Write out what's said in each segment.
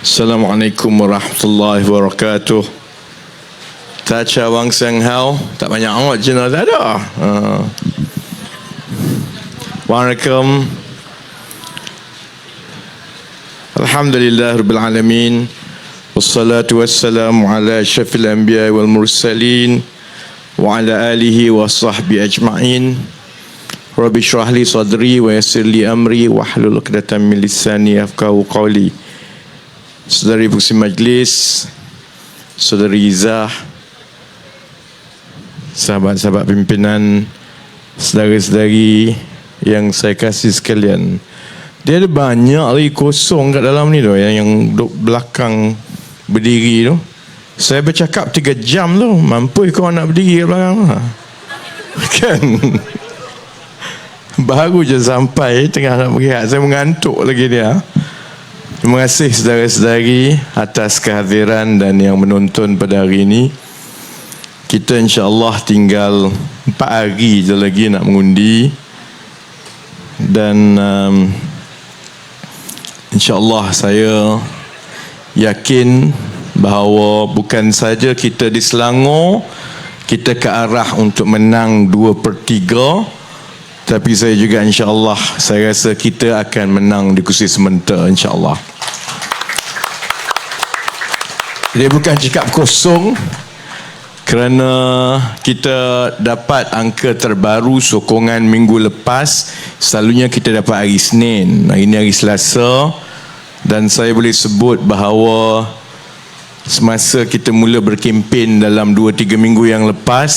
Assalamualaikum warahmatullahi wabarakatuh. Tak cawang sang hao, tak banyak amat jenis ada. Waalaikumsalam. Alhamdulillah rabbil alamin. Wassalatu wassalamu ala asyrafil anbiya wal mursalin wa ala alihi wa sahbihi ajma'in. Rabbi shrah li sadri wa yassir li amri wa hlul 'uqdatam min lisani yafqahu qawli. Saudari Pusat Majlis, Saudari Izzah, sahabat-sahabat pimpinan, saudara-saudari yang saya kasih sekalian. Dia ada banyak lagi kosong kat dalam ni tu, yang duduk belakang berdiri tu. Saya bercakap 3 jam tu, mampu kau nak berdiri kat belakang tu? Kan? Baru je sampai, tengah nak berehat, saya mengantuk lagi dia. Terima kasih saudara-saudari atas kehadiran dan yang menonton pada hari ini. Kita insya-Allah tinggal 4 hari je lagi nak mengundi. Dan insya-Allah saya yakin bahawa bukan saja kita di Selangor kita ke arah untuk menang 2/3, tapi saya juga insya-Allah saya rasa kita akan menang di kursi sementara insya-Allah. Dia bukan cakap kosong kerana kita dapat angka terbaru sokongan minggu lepas. Selalunya kita dapat hari Isnin, hari ini hari Selasa, dan saya boleh sebut bahawa semasa kita mula berkempen dalam 2-3 minggu yang lepas,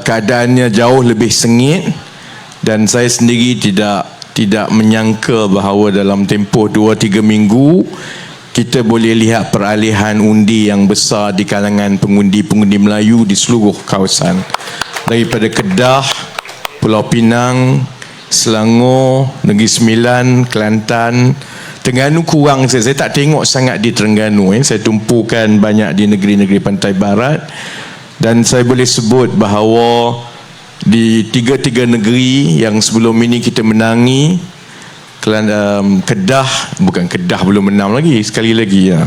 keadaannya jauh lebih sengit, dan saya sendiri tidak menyangka bahawa dalam tempoh 2-3 minggu kita boleh lihat peralihan undi yang besar di kalangan pengundi-pengundi Melayu di seluruh kawasan, daripada Kedah, Pulau Pinang, Selangor, Negeri Sembilan, Kelantan. Terengganu kurang, saya tak tengok sangat di Terengganu, saya tumpukan banyak di negeri-negeri pantai barat. Dan saya boleh sebut bahawa di 3 negeri yang sebelum ini kita menangi, Kedah, bukan Kedah belum menang lagi, sekali lagi ya,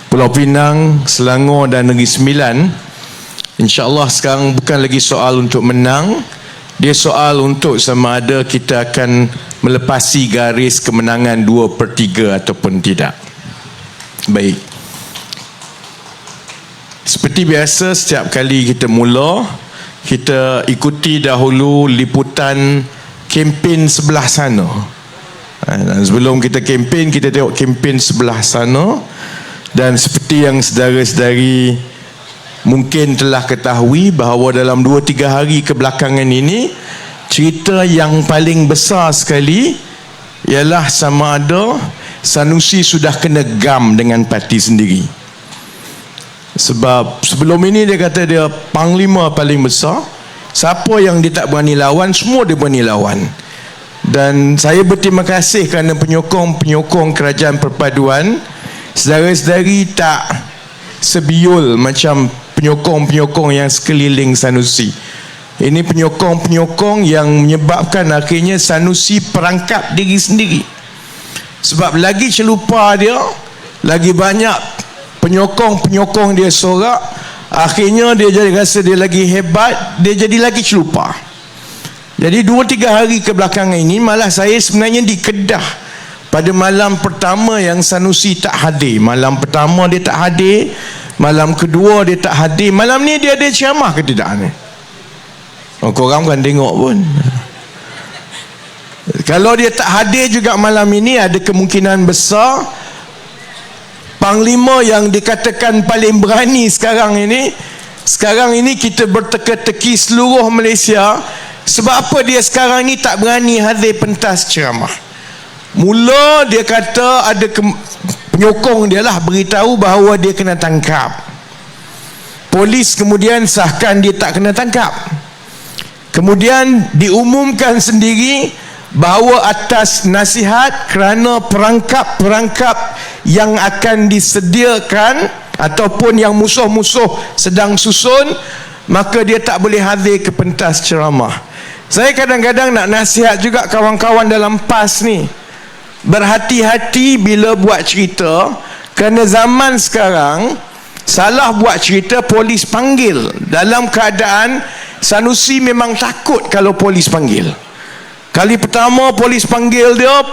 Pulau Pinang, Selangor dan Negeri Sembilan, insya-Allah sekarang bukan lagi soal untuk menang, dia soal untuk sama ada kita akan melepasi garis kemenangan 2/3 ataupun tidak. Baik, seperti biasa setiap kali kita mula, kita ikuti dahulu liputan kempen sebelah sana. Dan sebelum kita kempen, kita tengok kempen sebelah sana. Dan seperti yang saudara-saudari mungkin telah ketahui bahawa dalam 2-3 hari kebelakangan ini, cerita yang paling besar sekali ialah sama ada Sanusi sudah kena gam dengan parti sendiri. Sebab sebelum ini dia kata dia panglima paling besar, siapa yang dia tak berani lawan, semua dia berani lawan. Dan saya berterima kasih kerana penyokong-penyokong Kerajaan Perpaduan, saudara-saudari tak sebiul macam penyokong-penyokong yang sekeliling Sanusi. Ini penyokong-penyokong yang menyebabkan akhirnya Sanusi perangkap diri sendiri. Sebab lagi celupa dia, lagi banyak penyokong-penyokong dia sorak, akhirnya dia jadi rasa dia lagi hebat, dia jadi lagi celupa. Jadi 2-3 hari kebelakangan ini malah saya sebenarnya di Kedah pada malam pertama yang Sanusi tak hadir. Malam pertama dia tak hadir, malam kedua dia tak hadir, malam ni dia ada ceramah ke tidak ni? Korang bukan tengok pun. Kalau dia tak hadir juga malam ini, ada kemungkinan besar panglima yang dikatakan paling berani sekarang ini kita berteka-teki seluruh Malaysia. Sebab apa dia sekarang ni tak berani hadir pentas ceramah? Mula dia kata ada penyokong dia lah beritahu bahawa dia kena tangkap. Polis kemudian sahkan dia tak kena tangkap. Kemudian diumumkan sendiri bahawa atas nasihat kerana perangkap-perangkap yang akan disediakan ataupun yang musuh-musuh sedang susun, maka dia tak boleh hadir ke pentas ceramah. Saya kadang-kadang nak nasihat juga kawan-kawan dalam PAS ni. berhati-hati bila buat cerita, kerana zaman sekarang salah buat cerita polis panggil, dalam keadaan Sanusi memang takut kalau polis panggil. Kali pertama polis panggil dia,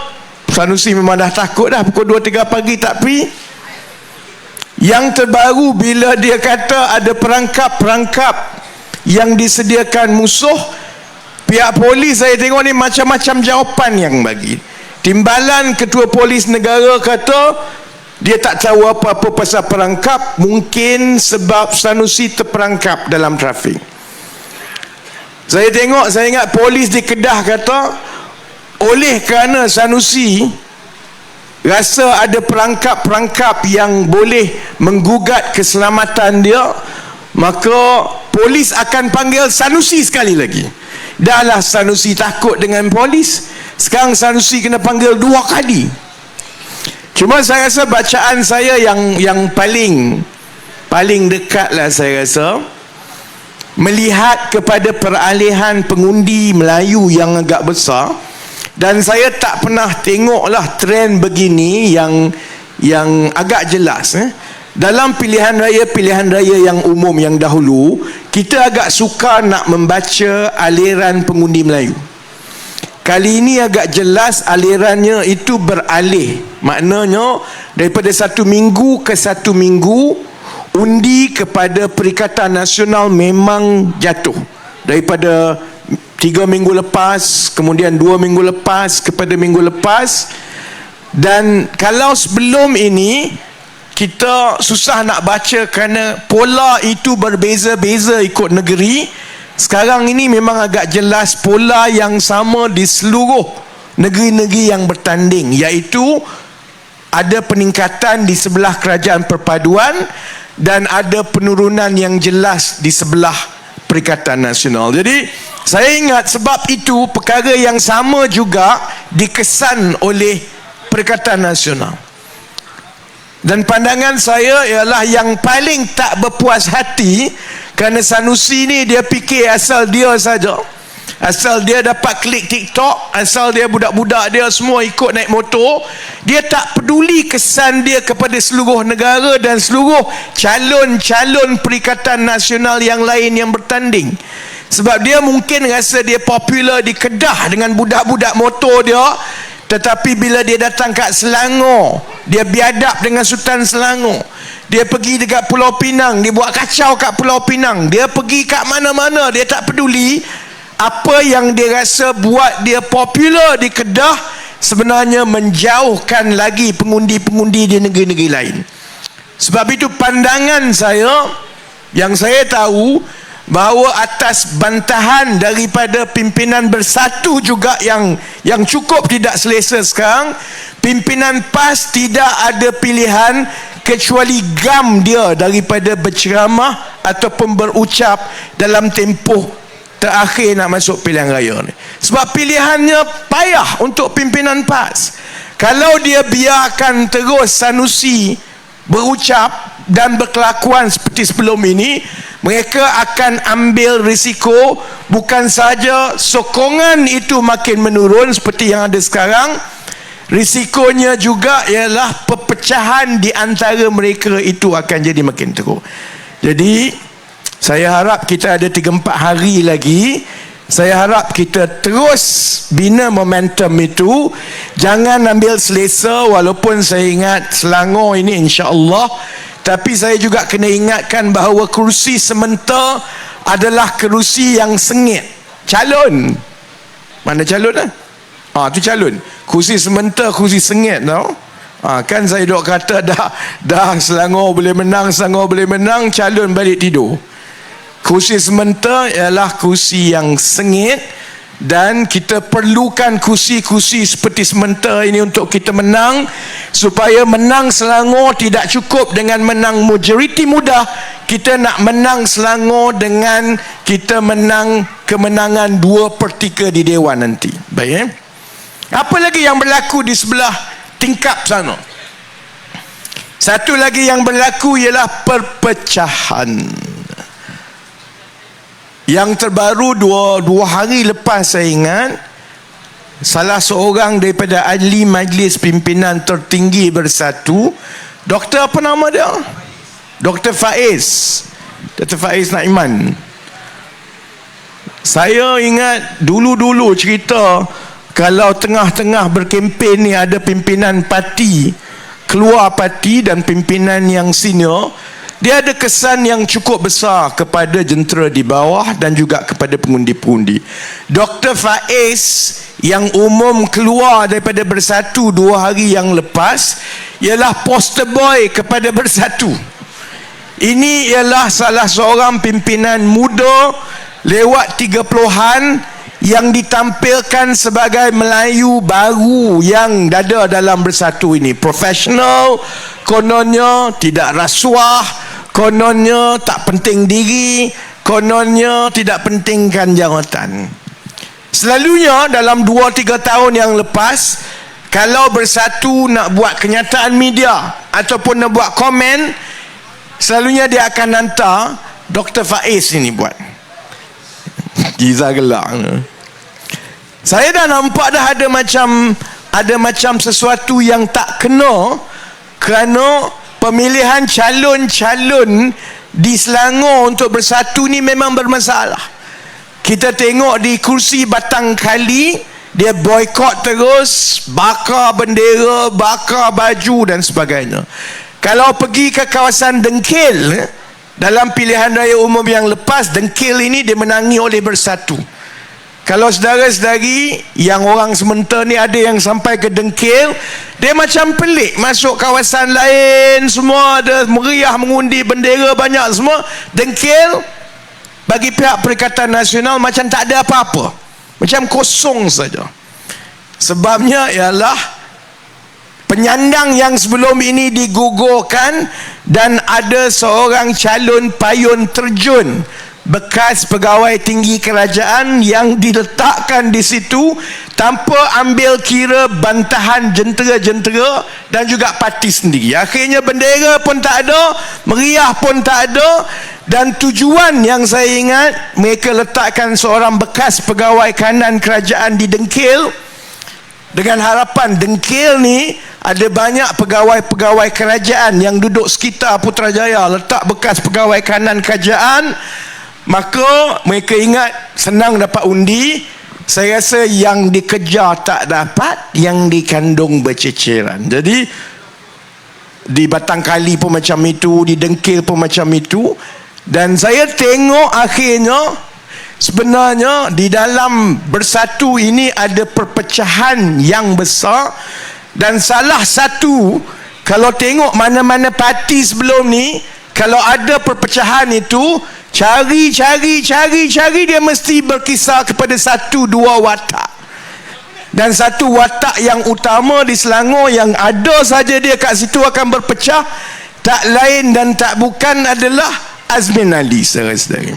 Sanusi memang dah takut dah, pukul 2-3 pagi tak pergi. Yang terbaru bila dia kata ada perangkap-perangkap yang disediakan musuh, pihak polis saya tengok ni macam-macam jawapan yang bagi. Timbalan Ketua Polis Negara kata dia tak tahu apa-apa pasal perangkap, mungkin sebab Sanusi terperangkap dalam trafik. Saya tengok, saya ingat polis di Kedah kata oleh kerana Sanusi rasa ada perangkap-perangkap yang boleh menggugat keselamatan dia, maka polis akan panggil Sanusi sekali lagi. Dahlah Sanusi takut dengan polis, sekarang Sanusi kena panggil 2 kali. Cuma saya rasa bacaan saya yang paling dekat lah, saya rasa melihat kepada peralihan pengundi Melayu yang agak besar. Dan saya tak pernah tengoklah trend begini yang agak jelas. Dalam pilihan raya yang umum yang dahulu, kita agak suka nak membaca aliran pengundi Melayu. Kali ini agak jelas alirannya itu beralih. Maknanya daripada 1 minggu ke 1 minggu, undi kepada Perikatan Nasional memang jatuh. Daripada 3 minggu lepas, kemudian 2 minggu lepas, kepada minggu lepas. Dan kalau sebelum ini kita susah nak baca kerana pola itu berbeza-beza ikut negeri, sekarang ini memang agak jelas pola yang sama di seluruh negeri-negeri yang bertanding, iaitu ada peningkatan di sebelah Kerajaan Perpaduan dan ada penurunan yang jelas di sebelah Perikatan Nasional. Jadi saya ingat sebab itu perkara yang sama juga dikesan oleh Perikatan Nasional. Dan pandangan saya ialah yang paling tak berpuas hati, kerana Sanusi ni dia fikir asal dia saja, asal dia dapat klik TikTok, asal dia budak-budak dia semua ikut naik motor, dia tak peduli kesan dia kepada seluruh negara dan seluruh calon-calon Perikatan Nasional yang lain yang bertanding. Sebab dia mungkin rasa dia popular di Kedah dengan budak-budak motor dia, tetapi bila dia datang kat Selangor, dia biadab dengan Sultan Selangor. Dia pergi dekat Pulau Pinang, dia buat kacau kat Pulau Pinang. Dia pergi kat mana-mana, dia tak peduli. Apa yang dia rasa buat dia popular di Kedah sebenarnya menjauhkan lagi pengundi-pengundi di negeri-negeri lain. Sebab itu pandangan saya, yang saya tahu, bahawa atas bantahan daripada pimpinan Bersatu juga yang cukup tidak selesa sekarang, pimpinan PAS tidak ada pilihan kecuali gam dia daripada berceramah ataupun berucap dalam tempoh terakhir nak masuk pilihan raya ni. Sebab pilihannya payah untuk pimpinan PAS. Kalau dia biarkan terus Sanusi berucap dan berkelakuan seperti sebelum ini, mereka akan ambil risiko bukan saja sokongan itu makin menurun seperti yang ada sekarang, risikonya juga ialah perpecahan di antara mereka itu akan jadi makin teruk. Jadi saya harap kita ada 3-4 hari lagi. Saya harap kita terus bina momentum itu. Jangan ambil selesa, walaupun saya ingat Selangor ini insya-Allah, tapi saya juga kena ingatkan bahawa kerusi sementara adalah kerusi yang sengit. Calon, mana calon lah? Tu calon. Kerusi sementara, kerusi sengit tau. Kan saya dok kata dah Selangor boleh menang, Selangor boleh menang, calon balik tidur. Kerusi sementara ialah kerusi yang sengit, dan kita perlukan kerusi-kerusi seperti sementara ini untuk kita menang. Supaya menang Selangor tidak cukup dengan menang majoriti mudah, kita nak menang Selangor dengan kita menang kemenangan 2/3 di Dewan nanti. Baik, apa lagi yang berlaku di sebelah tingkap sana? Satu lagi yang berlaku ialah perpecahan. Yang terbaru dua hari lepas saya ingat, salah seorang daripada ahli majlis pimpinan tertinggi Bersatu, Doktor apa nama dia? Dr. Faiz. Dr. Faiz Naiman. Saya ingat dulu-dulu cerita kalau tengah-tengah berkempen ni ada pimpinan parti keluar parti dan pimpinan yang senior, dia ada kesan yang cukup besar kepada jentera di bawah dan juga kepada pengundi-pengundi. Dr. Faiz yang umum keluar daripada Bersatu 2 hari yang lepas ialah poster boy kepada Bersatu. Ini ialah salah seorang pimpinan muda lewat 30-an yang ditampilkan sebagai Melayu baru yang ada dalam Bersatu ini. Profesional, kononnya tidak rasuah, kononnya tak penting diri, kononnya tidak pentingkan jawatan. Selalunya dalam 2-3 tahun yang lepas, kalau Bersatu nak buat kenyataan media ataupun nak buat komen, selalunya dia akan hantar Dr. Faiz ini buat. Giza gelak. Saya dah nampak dah ada macam sesuatu yang tak kena, kerana pemilihan calon-calon di Selangor untuk Bersatu ni memang bermasalah. Kita tengok di kursi Batang Kali, dia boykot terus, bakar bendera, bakar baju dan sebagainya. Kalau pergi ke kawasan Dengkil, dalam pilihan raya umum yang lepas, Dengkil ini dimenangi oleh Bersatu. Kalau saudara-saudari yang orang sementara ni ada yang sampai ke Dengkil, dia macam pelik. Masuk kawasan lain, semua ada meriah mengundi, bendera banyak semua. Dengkil, bagi pihak Perikatan Nasional macam tak ada apa-apa, macam kosong saja. Sebabnya ialah penyandang yang sebelum ini digugurkan dan ada seorang calon payun terjun bekas pegawai tinggi kerajaan yang diletakkan di situ tanpa ambil kira bantahan jentera-jentera dan juga parti sendiri. Akhirnya bendera pun tak ada, meriah pun tak ada, dan tujuan yang saya ingat mereka letakkan seorang bekas pegawai kanan kerajaan di Dengkil dengan harapan Dengkil ni ada banyak pegawai-pegawai kerajaan yang duduk sekitar Putrajaya, letak bekas pegawai kanan kerajaan, maka mereka ingat senang dapat undi. Saya rasa yang dikejar tak dapat, yang dikandung berceceran. Jadi di Batang Kali pun macam itu, di Dengkil pun macam itu. Dan saya tengok akhirnya sebenarnya di dalam Bersatu ini ada perpecahan yang besar. Dan salah satu, kalau tengok mana-mana parti sebelum ni, kalau ada perpecahan itu, cari dia mesti berkisar kepada 1-2 watak. Dan satu watak yang utama di Selangor yang ada saja dia kat situ akan berpecah, tak lain dan tak bukan adalah Azmin Ali, saudara-saudara.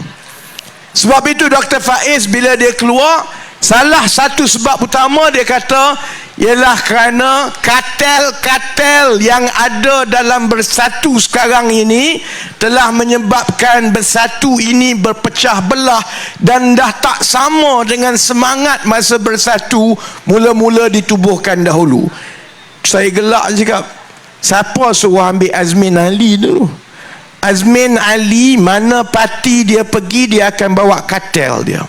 Sebab itu Dr. Faiz bila dia keluar, salah satu sebab utama dia kata ialah kerana kartel-kartel yang ada dalam Bersatu sekarang ini telah menyebabkan Bersatu ini berpecah belah dan dah tak sama dengan semangat masa Bersatu mula-mula ditubuhkan dahulu. Saya gelak cakap, siapa suruh ambil Azmin Ali dulu? Azmin Ali, mana parti dia pergi, dia akan bawa kartel dia.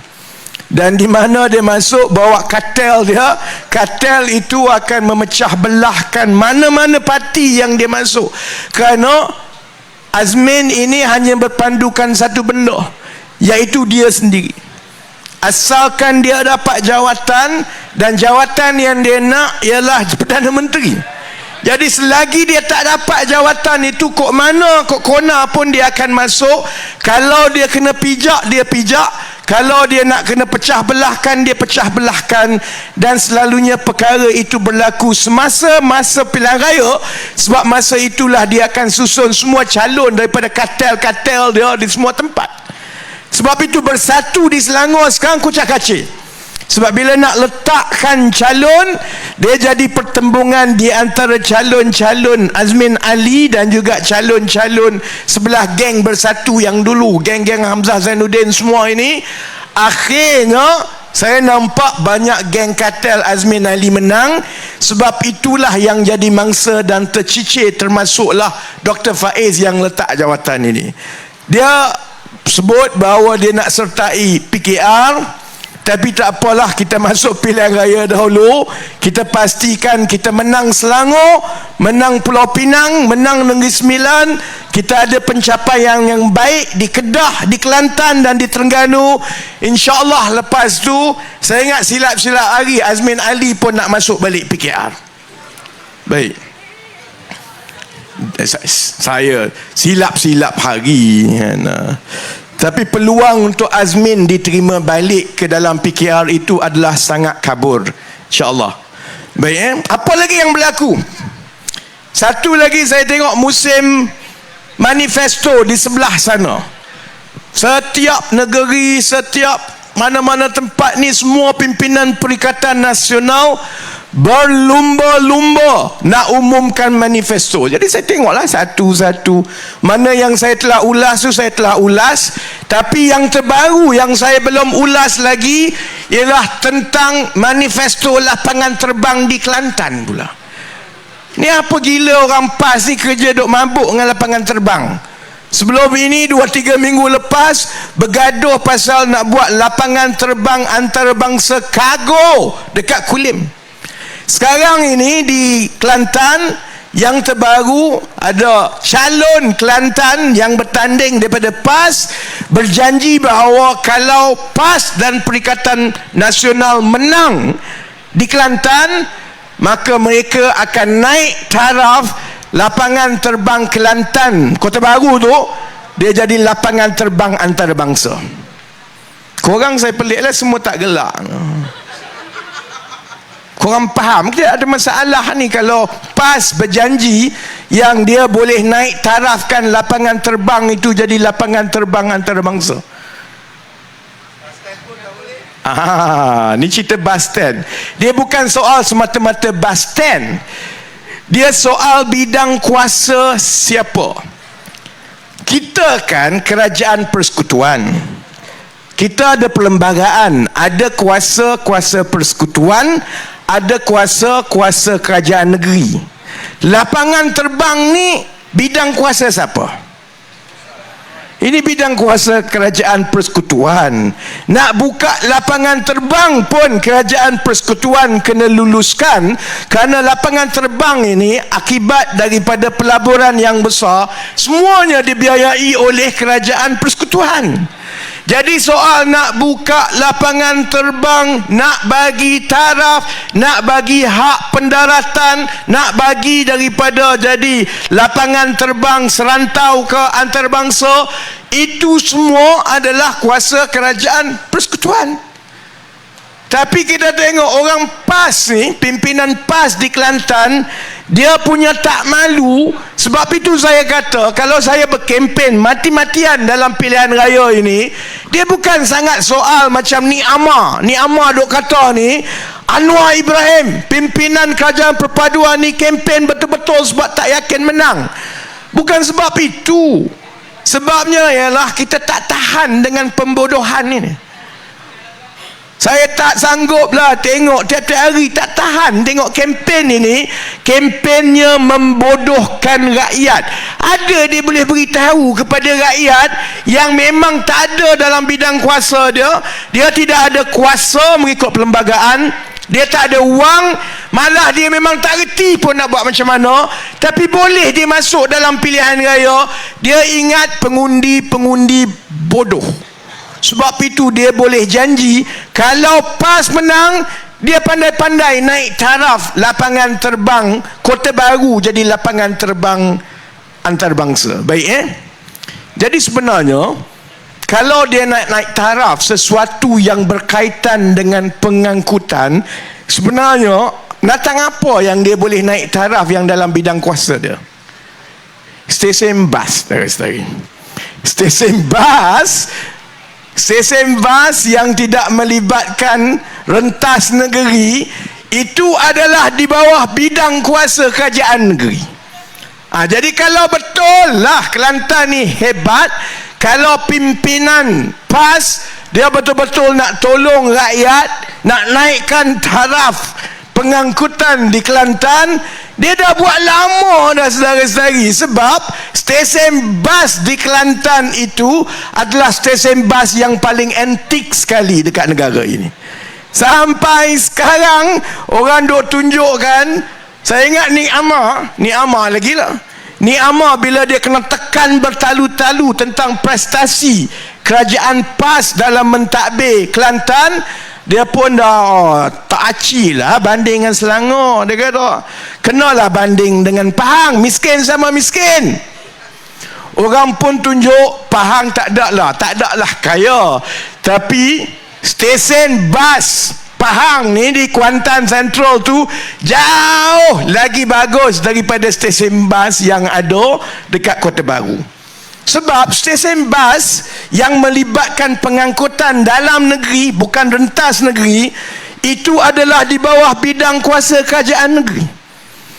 Dan di mana dia masuk bawa kartel dia, kartel itu akan memecah belahkan mana-mana parti yang dia masuk. Kerana Azmin ini hanya berpandukan satu benda, iaitu dia sendiri. Asalkan dia dapat jawatan, dan jawatan yang dia nak ialah Perdana Menteri. Jadi selagi dia tak dapat jawatan itu, kok mana kok kona pun dia akan masuk. Kalau dia kena pijak, dia pijak. Kalau dia nak kena pecah belahkan, dia pecah belahkan. Dan selalunya perkara itu berlaku semasa masa pilihan raya, sebab masa itulah dia akan susun semua calon daripada kartel-kartel dia di semua tempat. Sebab itu Bersatu di Selangor sekarang kucak-kacir. Sebab bila nak letakkan calon, dia jadi pertembungan di antara calon-calon Azmin Ali dan juga calon-calon sebelah geng Bersatu yang dulu, geng-geng Hamzah Zainuddin semua ini. Akhirnya saya nampak banyak geng kartel Azmin Ali menang. Sebab itulah yang jadi mangsa dan tercicir, termasuklah Dr. Faiz yang letak jawatan ini. Dia sebut bahawa dia nak sertai PKR. Tapi tak apalah, kita masuk pilihan raya dahulu. Kita pastikan kita menang Selangor, menang Pulau Pinang, menang Negeri Sembilan. Kita ada pencapaian yang baik di Kedah, di Kelantan dan di Terengganu. InsyaAllah lepas tu, saya ingat silap-silap hari Azmin Ali pun nak masuk balik PKR. Baik. Saya silap-silap hari kan. Tapi peluang untuk Azmin diterima balik ke dalam PKR itu adalah sangat kabur, insyaAllah. Baik, apa lagi yang berlaku? Satu lagi, saya tengok musim manifesto di sebelah sana. Setiap negeri, setiap mana-mana tempat ni, semua pimpinan Perikatan Nasional berlumba-lumba nak umumkan manifesto. Jadi saya tengoklah satu-satu. Mana yang saya telah ulas tu, saya telah ulas. Tapi yang terbaru yang saya belum ulas lagi ialah tentang manifesto lapangan terbang di Kelantan pula. Ni apa gila orang PAS ni kerja duk mabuk dengan lapangan terbang. Sebelum ini 2-3 minggu lepas bergaduh pasal nak buat lapangan terbang antarabangsa kargo dekat Kulim. Sekarang ini di Kelantan yang terbaru ada calon Kelantan yang bertanding daripada PAS berjanji bahawa kalau PAS dan Perikatan Nasional menang di Kelantan, maka mereka akan naik taraf lapangan terbang Kelantan. Kota Baru tu dia jadi lapangan terbang antarabangsa. Korang saya peliklah semua tak gelak. Korang faham kita ada masalah ni kalau PAS berjanji yang dia boleh naik tarafkan lapangan terbang itu jadi lapangan terbang antarabangsa. Ni cerita bus stand. Dia bukan soal semata-mata bus stand. Dia soal bidang kuasa siapa. Kita kan kerajaan persekutuan. Kita ada perlembagaan, ada kuasa-kuasa persekutuan, ada kuasa-kuasa kerajaan negeri. Lapangan terbang ni bidang kuasa siapa? Ini bidang kuasa kerajaan persekutuan. Nak buka lapangan terbang pun kerajaan persekutuan kena luluskan, kerana lapangan terbang ini akibat daripada pelaburan yang besar, semuanya dibiayai oleh kerajaan persekutuan. Jadi soal nak buka lapangan terbang, nak bagi taraf, nak bagi hak pendaratan, nak bagi daripada jadi lapangan terbang serantau ke antarabangsa, itu semua adalah kuasa kerajaan persekutuan. Tapi kita tengok orang PAS ni, pimpinan PAS di Kelantan, dia punya tak malu. Sebab itu saya kata, kalau saya berkempen mati-matian dalam pilihan raya ini, dia bukan sangat soal macam Ni Amar duk kata ni, Anwar Ibrahim, pimpinan kerajaan perpaduan ni kempen betul-betul sebab tak yakin menang. Bukan sebab itu. Sebabnya ialah kita tak tahan dengan pembodohan ini. Saya tak sanggup lah tengok tiap-tiap hari, tak tahan tengok kempen ini. Kempennya membodohkan rakyat. Ada dia boleh beritahu kepada rakyat yang memang tak ada dalam bidang kuasa dia. Dia tidak ada kuasa mengikut perlembagaan. Dia tak ada wang. Malah dia memang tak reti pun nak buat macam mana. Tapi boleh dia masuk dalam pilihan raya. Dia ingat pengundi-pengundi bodoh. Sebab itu dia boleh janji kalau PAS menang, dia pandai-pandai naik taraf lapangan terbang Kota Baru jadi lapangan terbang antarabangsa. Baik Jadi sebenarnya kalau dia naik taraf sesuatu yang berkaitan dengan pengangkutan, sebenarnya natang apa yang dia boleh naik taraf yang dalam bidang kuasa dia? Stesen bas, stesen bas yang tidak melibatkan rentas negeri, itu adalah di bawah bidang kuasa kerajaan negeri. Jadi kalau betul lah Kelantan ni hebat, kalau pimpinan PAS Dia betul-betul nak tolong rakyat, nak naikkan taraf pengangkutan di Kelantan. Dia dah buat lama dah, saudara-saudari. Sebab stesen bas di Kelantan itu adalah stesen bas yang paling antik sekali dekat negara ini. Sampai sekarang orang duk tunjukkan. Saya ingat Ni Amar lagi lah. Ni Amar bila dia kena tekan bertalu-talu tentang prestasi kerajaan PAS dalam mentadbir Kelantan, dia pun dah tak aci lah banding dengan Selangor. Dia kata kenalah banding dengan Pahang, miskin sama miskin. Orang pun tunjuk Pahang tak ada lah kaya, tapi stesen bas Pahang ni di Kuantan Central tu jauh lagi bagus daripada stesen bas yang ada dekat Kota Baru. Sebab stesen bas yang melibatkan pengangkutan dalam negeri, bukan rentas negeri, itu adalah di bawah bidang kuasa kerajaan negeri.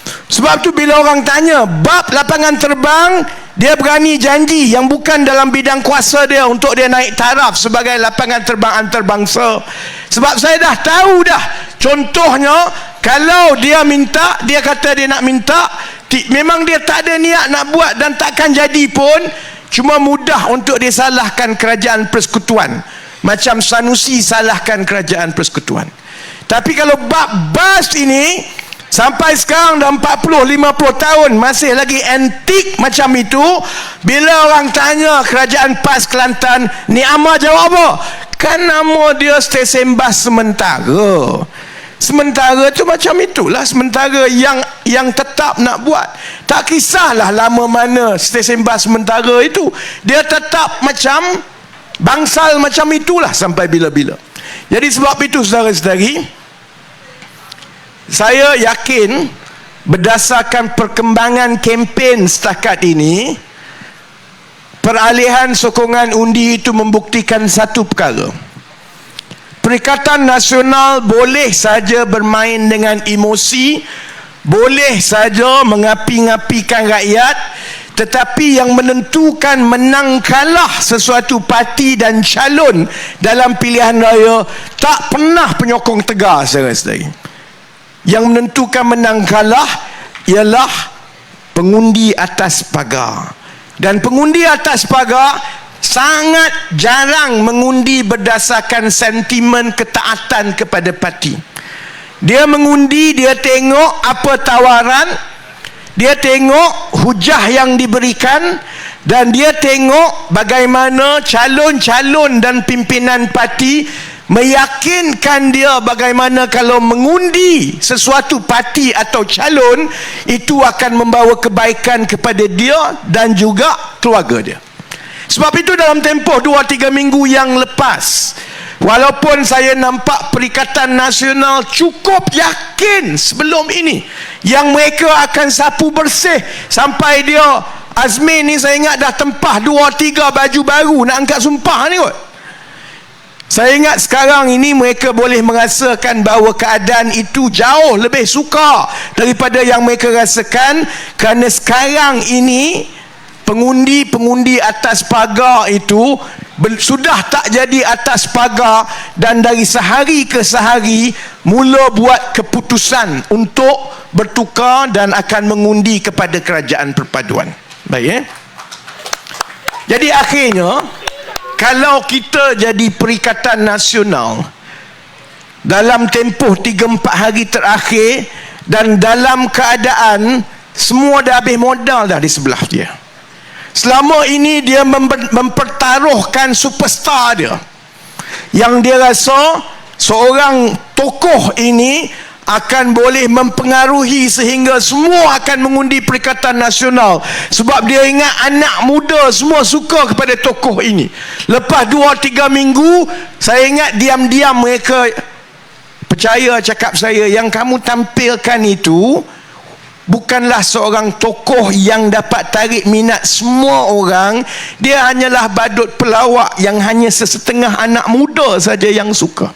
Sebab tu bila orang tanya bab lapangan terbang, dia berani janji yang bukan dalam bidang kuasa dia untuk dia naik taraf sebagai lapangan terbang antarabangsa. Sebab saya dah tahu dah. Contohnya, kalau dia minta, dia kata dia nak minta, memang dia tak ada niat nak buat dan takkan jadi pun. Cuma mudah untuk disalahkan kerajaan persekutuan, macam Sanusi salahkan kerajaan persekutuan. Tapi kalau bab bas ini sampai sekarang dah 40-50 tahun masih lagi antik macam itu. Bila orang tanya kerajaan PAS Kelantan, Ni Amar jawab apa? Kan nama dia stesen bas sementara. Sementara tu macam itulah, sementara yang tetap nak buat. Tak kisahlah lama mana stesen bas sementara itu, dia tetap macam bangsal macam itulah sampai bila-bila. Jadi sebab itu, saudara-saudari, saya yakin berdasarkan perkembangan kempen setakat ini, peralihan sokongan undi itu membuktikan satu perkara. Perikatan Nasional boleh saja bermain dengan emosi, boleh saja mengapi-ngapikan rakyat, tetapi yang menentukan menang kalah sesuatu parti dan calon dalam pilihan raya tak pernah penyokong tegar, saudara-saudari. Yang menentukan menang kalah ialah pengundi atas pagar. Dan pengundi atas pagar sangat jarang mengundi berdasarkan sentimen ketaatan kepada parti. Dia mengundi, dia tengok apa tawaran, dia tengok hujah yang diberikan, dan dia tengok bagaimana calon-calon dan pimpinan parti meyakinkan dia bagaimana kalau mengundi sesuatu parti atau calon itu akan membawa kebaikan kepada dia dan juga keluarga dia. Sebab itu dalam tempoh 2-3 minggu yang lepas, walaupun saya nampak Perikatan Nasional cukup yakin sebelum ini yang mereka akan sapu bersih sampai dia, Azmin ni saya ingat dah tempah 2-3 baju baru nak angkat sumpah ni kot. Saya ingat sekarang ini mereka boleh merasakan bahawa keadaan itu jauh lebih sukar daripada yang mereka rasakan, kerana sekarang ini pengundi-pengundi atas pagar itu sudah tak jadi atas pagar, dan dari sehari ke sehari mula buat keputusan untuk bertukar dan akan mengundi kepada kerajaan perpaduan. Baik, Jadi akhirnya, kalau kita jadi Perikatan Nasional dalam tempoh 3-4 hari terakhir dan dalam keadaan semua dah habis modal dah di sebelah dia, selama ini dia mempertaruhkan superstar dia, yang dia rasa seorang tokoh ini akan boleh mempengaruhi sehingga semua akan mengundi Perikatan Nasional. Sebab dia ingat anak muda semua suka kepada tokoh ini. Lepas 2-3 minggu, saya ingat diam-diam mereka percaya cakap saya, yang kamu tampilkan itu bukanlah seorang tokoh yang dapat tarik minat semua orang. Dia hanyalah badut pelawak yang hanya sesetengah anak muda saja yang suka.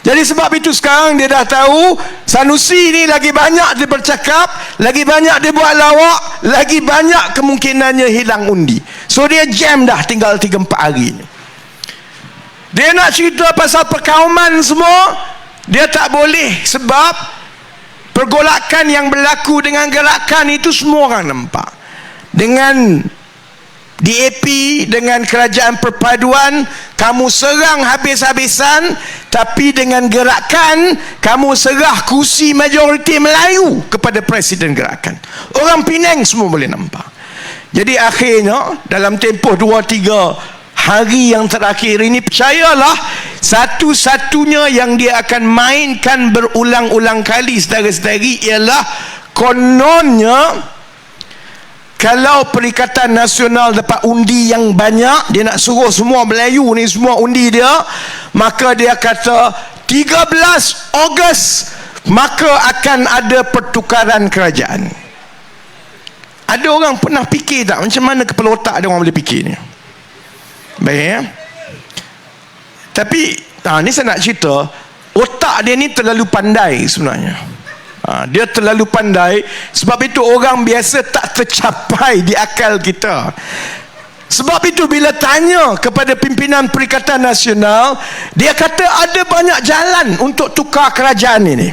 Jadi sebab itu sekarang dia dah tahu Sanusi ni lagi banyak dia bercakap, lagi banyak dia buat lawak, lagi banyak kemungkinannya hilang undi. So dia jam dah tinggal 3-4 hari ni. Dia nak cerita pasal perkauman semua, dia tak boleh, sebab pergolakan yang berlaku dengan gerakan itu semua orang nampak. Dengan DAP, dengan kerajaan perpaduan, kamu serang habis-habisan, tapi dengan gerakan kamu serah kursi majoriti Melayu kepada Presiden gerakan. Orang Penang semua boleh nampak. Jadi akhirnya dalam tempoh 2-3 hari yang terakhir ini, percayalah, satu-satunya yang dia akan mainkan berulang-ulang kali saudara-saudari ialah kononnya kalau Perikatan Nasional dapat undi yang banyak, dia nak suruh semua Melayu ni semua undi dia, maka dia kata 13 Ogos maka akan ada pertukaran kerajaan. Ada orang pernah fikir tak macam mana kepala otak ada orang boleh fikir ni? Baik ya. Tapi ni saya nak cerita, otak dia ni terlalu pandai sebenarnya. Dia terlalu pandai, sebab itu orang biasa tak tercapai di akal kita. Sebab itu bila tanya kepada pimpinan Perikatan Nasional, dia kata ada banyak jalan untuk tukar kerajaan ini.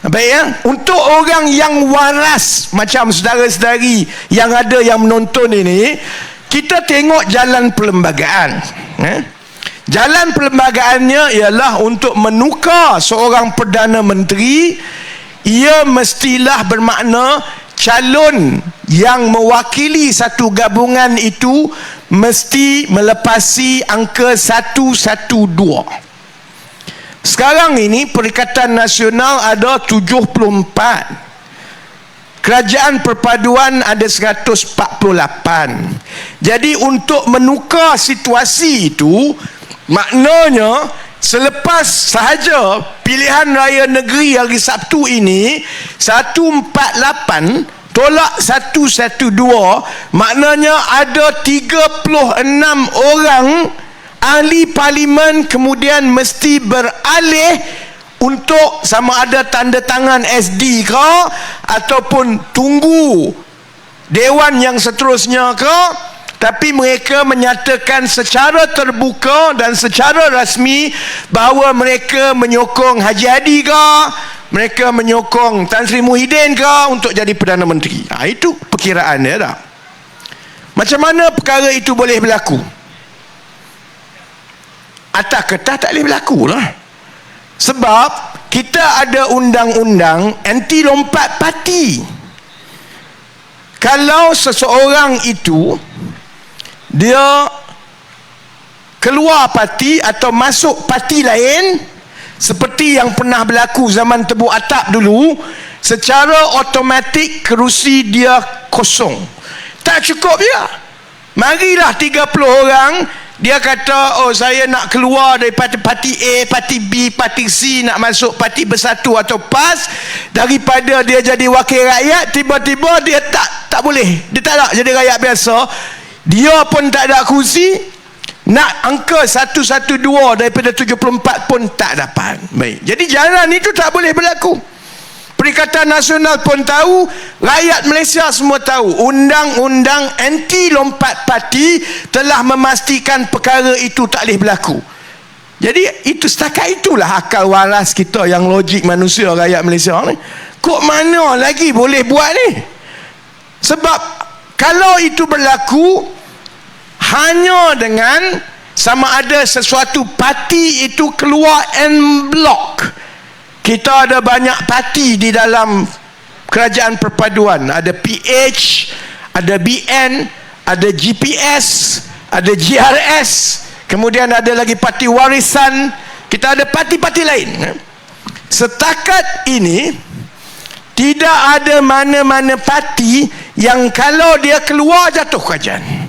Baik ya, untuk orang yang waras macam saudara-saudari yang ada yang menonton ini, kita tengok jalan perlembagaan. Jalan perlembagaannya ialah untuk menukar seorang Perdana Menteri. Ia mestilah bermakna calon yang mewakili satu gabungan itu mesti melepasi angka 112. Sekarang ini Perikatan Nasional ada 74. Kerajaan Perpaduan ada 148. Jadi untuk menukar situasi itu, maknanya selepas sahaja pilihan raya negeri hari Sabtu ini 148 tolak 112, maknanya ada 36 orang ahli parlimen kemudian mesti beralih untuk sama ada tanda tangan SD ke ataupun tunggu dewan yang seterusnya ke. Tapi mereka menyatakan secara terbuka dan secara rasmi bahawa mereka menyokong Haji Hadi ke, mereka menyokong Tan Sri Muhyiddin ke untuk jadi Perdana Menteri. Itu perkiraan dia tak? Macam mana perkara itu boleh berlaku? Atas kertas tak boleh berlaku lah. Sebab kita ada undang-undang anti lompat parti. Kalau seseorang itu dia keluar parti atau masuk parti lain, seperti yang pernah berlaku zaman Tebu Atap dulu, secara automatik kerusi dia kosong. Tak cukup dia. Marilah 30 orang, dia kata, oh saya nak keluar daripada parti A, parti B, parti C, nak masuk parti Bersatu atau PAS. Daripada dia jadi wakil rakyat, tiba-tiba dia tak boleh. Dia tak nak jadi rakyat biasa. Dia pun tak ada kursi. Nak angka 112 daripada 74 pun tak dapat. Baik. Jadi jalan itu tak boleh berlaku. Perikatan Nasional pun tahu, rakyat Malaysia semua tahu, undang-undang anti lompat parti telah memastikan perkara itu tak boleh berlaku. Jadi itu setakat itulah akal waras kita yang logik manusia rakyat Malaysia ni. Kok mana lagi boleh buat ni? Sebab kalau itu berlaku hanya dengan sama ada sesuatu parti itu keluar en blok. Kita ada banyak parti di dalam Kerajaan Perpaduan. Ada PH, ada BN, ada GPS, ada GRS, kemudian ada lagi parti warisan. Kita ada parti-parti lain. Setakat ini tidak ada mana-mana parti yang kalau dia keluar jatuh kerajaan.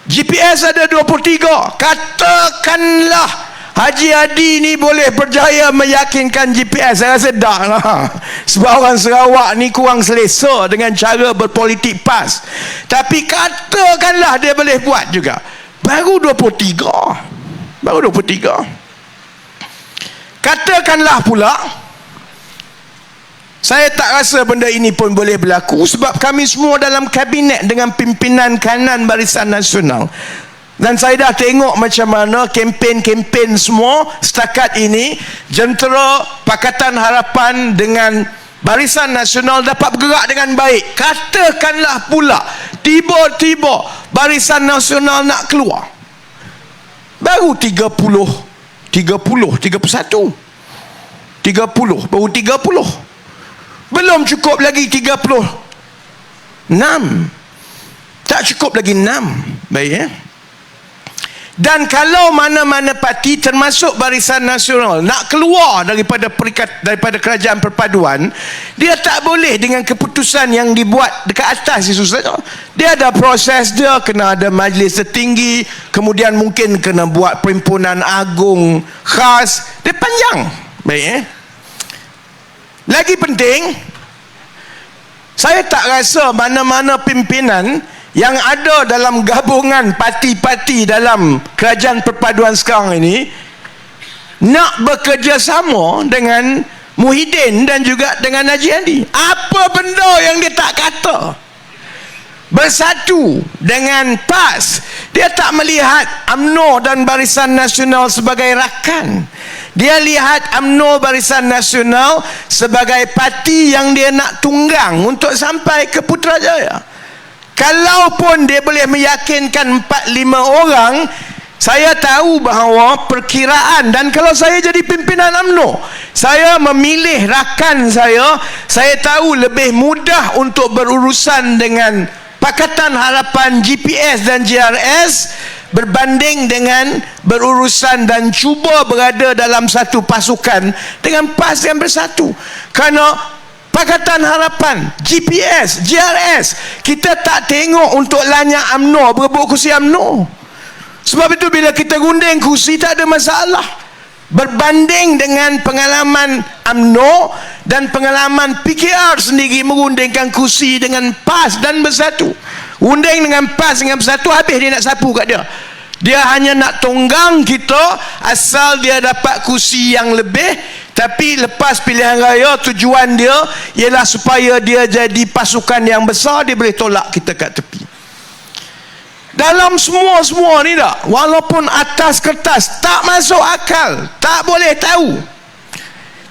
GPS ada 23. Katakanlah Haji Hadi ni boleh berjaya meyakinkan GPS, saya rasa dah lah. Sebab orang Sarawak ni kurang selesa dengan cara berpolitik PAS. Tapi katakanlah dia boleh buat juga. Baru 23. Katakanlah pula, saya tak rasa benda ini pun boleh berlaku, sebab kami semua dalam kabinet dengan pimpinan kanan Barisan Nasional. Dan saya dah tengok macam mana kempen-kempen semua setakat ini, jentera Pakatan Harapan dengan Barisan Nasional dapat bergerak dengan baik. Katakanlah pula tiba-tiba Barisan Nasional nak keluar, baru 31, baru 30, belum cukup lagi 36, tak cukup lagi 6. Baik, Dan kalau mana-mana parti termasuk Barisan Nasional nak keluar daripada kerajaan perpaduan, dia tak boleh dengan keputusan yang dibuat dekat atas itu saja. Dia ada proses dia, kena ada majlis tertinggi, kemudian mungkin kena buat perhimpunan agung khas. Dia panjang. Baik, Lagi penting, saya tak rasa mana-mana pimpinan yang ada dalam gabungan parti-parti dalam kerajaan perpaduan sekarang ini nak bekerjasama dengan Muhyiddin dan juga dengan Haji Andi. Apa benda yang dia tak kata? Bersatu dengan PAS. Dia tak melihat UMNO dan Barisan Nasional sebagai rakan. Dia lihat UMNO Barisan Nasional sebagai parti yang dia nak tunggang untuk sampai ke Putrajaya. Kalaupun dia boleh meyakinkan 4-5 orang, saya tahu bahawa perkiraan, dan kalau saya jadi pimpinan UMNO, saya memilih rakan saya tahu lebih mudah untuk berurusan dengan Pakatan Harapan, GPS dan JRS berbanding dengan berurusan dan cuba berada dalam satu pasukan dengan PAS yang bersatu. Kerana Pakatan Harapan, GPS, JRS, kita tak tengok untuk lanyak UMNO, berebut kursi UMNO. Sebab itu bila kita gunding kursi tak ada masalah. Berbanding dengan pengalaman UMNO dan pengalaman PKR sendiri mengundingkan kursi dengan PAS dan bersatu. Unding dengan PAS dengan bersatu, habis dia nak sapu kat dia. Dia hanya nak tunggang kita asal dia dapat kursi yang lebih. Tapi lepas pilihan raya, tujuan dia ialah supaya dia jadi pasukan yang besar, dia boleh tolak kita kat tepi. Dalam semua ni tak, walaupun atas kertas tak masuk akal, tak boleh tahu,